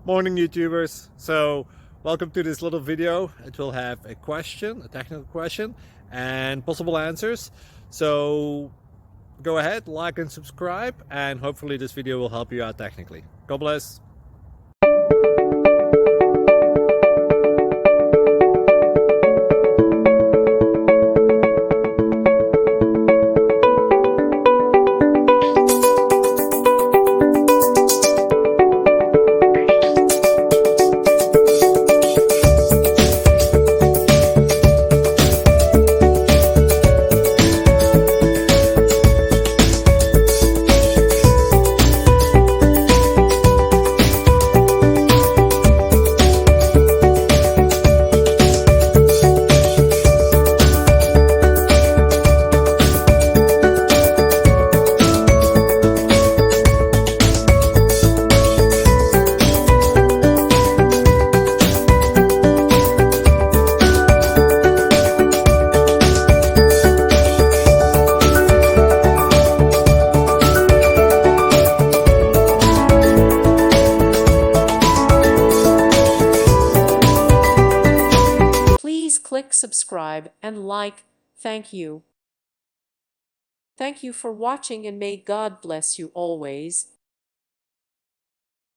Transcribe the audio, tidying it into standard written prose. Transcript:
Morning YouTubers. So welcome to this little video. It will have a question, a technical question, and possible answers. So go ahead, like and subscribe, and hopefully this video will help you out technically. God bless. Please click subscribe and like. Thank you. Thank you for watching and may God bless you always.